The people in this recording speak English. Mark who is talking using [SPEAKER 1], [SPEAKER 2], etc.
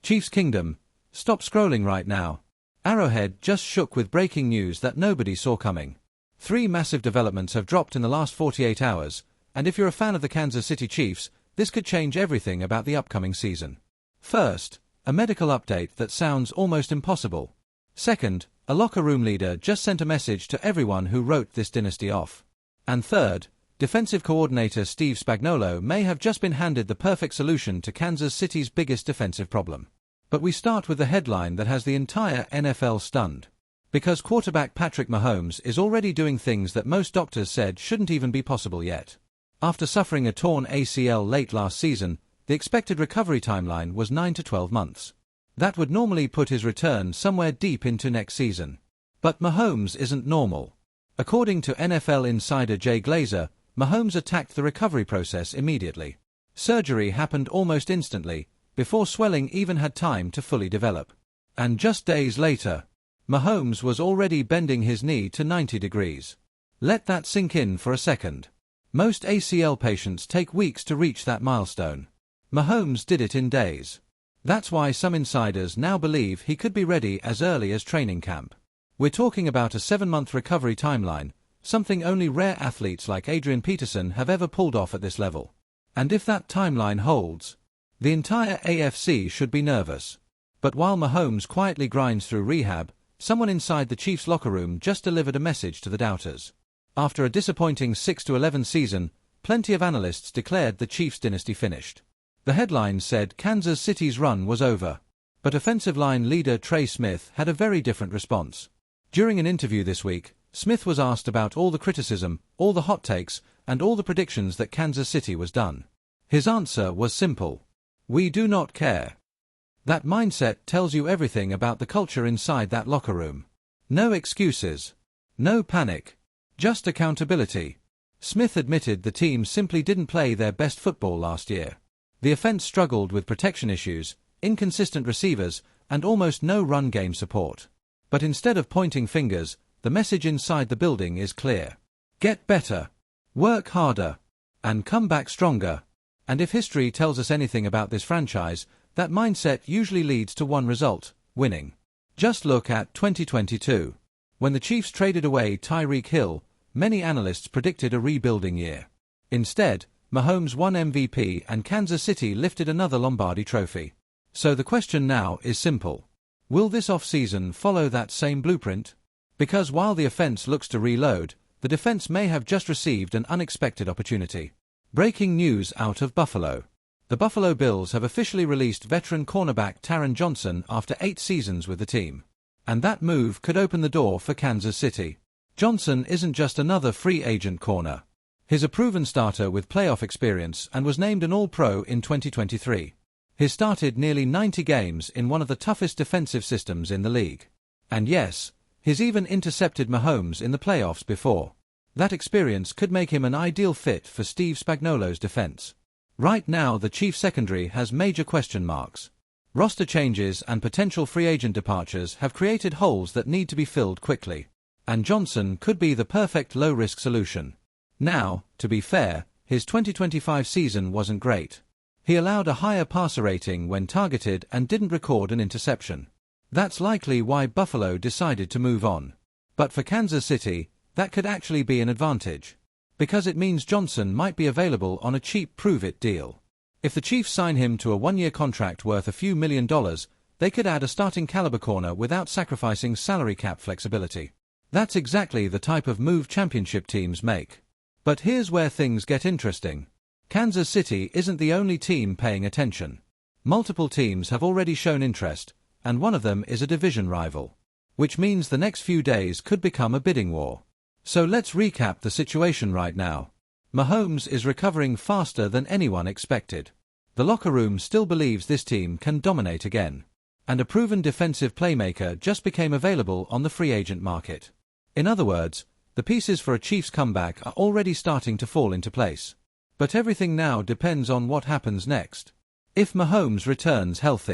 [SPEAKER 1] Chiefs Kingdom, stop scrolling right now. Arrowhead just shook with breaking news that nobody saw coming. 3 massive developments have dropped in the last 48 hours, and if you're a fan of the Kansas City Chiefs, this could change everything about the upcoming season. First, a medical update that sounds almost impossible. Second, a locker room leader just sent a message to everyone who wrote this dynasty off. And third, defensive coordinator Steve Spagnuolo may have just been handed the perfect solution to Kansas City's biggest defensive problem. But we start with the headline that has the entire NFL stunned. Because quarterback Patrick Mahomes is already doing things that most doctors said shouldn't even be possible yet. After suffering a torn ACL late last season, the expected recovery timeline was 9 to 12 months. That would normally put his return somewhere deep into next season. But Mahomes isn't normal. According to NFL insider Jay Glazer, Mahomes attacked the recovery process immediately. Surgery happened almost instantly, before swelling even had time to fully develop. And just days later, Mahomes was already bending his knee to 90 degrees. Let that sink in for a second. Most ACL patients take weeks to reach that milestone. Mahomes did it in days. That's why some insiders now believe he could be ready as early as training camp. We're talking about a 7-month recovery timeline, something only rare athletes like Adrian Peterson have ever pulled off at this level. And if that timeline holds, the entire AFC should be nervous. But while Mahomes quietly grinds through rehab, someone inside the Chiefs locker room just delivered a message to the doubters. After a disappointing 6-11 season, plenty of analysts declared the Chiefs dynasty finished. The headline said Kansas City's run was over. But offensive line leader Trey Smith had a very different response. During an interview this week, Smith was asked about all the criticism, all the hot takes, and all the predictions that Kansas City was done. His answer was simple. We do not care. That mindset tells you everything about the culture inside that locker room. No excuses. No panic. Just accountability. Smith admitted the team simply didn't play their best football last year. The offense struggled with protection issues, inconsistent receivers, and almost no run game support. But instead of pointing fingers, the message inside the building is clear. Get better. Work harder. And come back stronger. And if history tells us anything about this franchise, that mindset usually leads to one result: winning. Just look at 2022. When the Chiefs traded away Tyreek Hill, many analysts predicted a rebuilding year. Instead, Mahomes won MVP and Kansas City lifted another Lombardi trophy. So the question now is simple. Will this offseason follow that same blueprint? Because while the offense looks to reload, the defense may have just received an unexpected opportunity. Breaking news out of Buffalo. The Buffalo Bills have officially released veteran cornerback Taron Johnson after 8 seasons with the team. And that move could open the door for Kansas City. Johnson isn't just another free agent corner. He's a proven starter with playoff experience and was named an All-Pro in 2023. He started nearly 90 games in one of the toughest defensive systems in the league. And yes, he's even intercepted Mahomes in the playoffs before. That experience could make him an ideal fit for Steve Spagnuolo's defense. Right now the Chiefs secondary has major question marks. Roster changes and potential free agent departures have created holes that need to be filled quickly. And Johnson could be the perfect low-risk solution. Now, to be fair, his 2025 season wasn't great. He allowed a higher passer rating when targeted and didn't record an interception. That's likely why Buffalo decided to move on. But for Kansas City, that could actually be an advantage. Because it means Johnson might be available on a cheap prove-it deal. If the Chiefs sign him to a 1-year contract worth a few $1 million, they could add a starting caliber corner without sacrificing salary cap flexibility. That's exactly the type of move championship teams make. But here's where things get interesting. Kansas City isn't the only team paying attention. Multiple teams have already shown interest, and one of them is a division rival. Which means the next few days could become a bidding war. So let's recap the situation right now. Mahomes is recovering faster than anyone expected. The locker room still believes this team can dominate again. And a proven defensive playmaker just became available on the free agent market. In other words, the pieces for a Chiefs comeback are already starting to fall into place. But everything now depends on what happens next. If Mahomes returns healthy,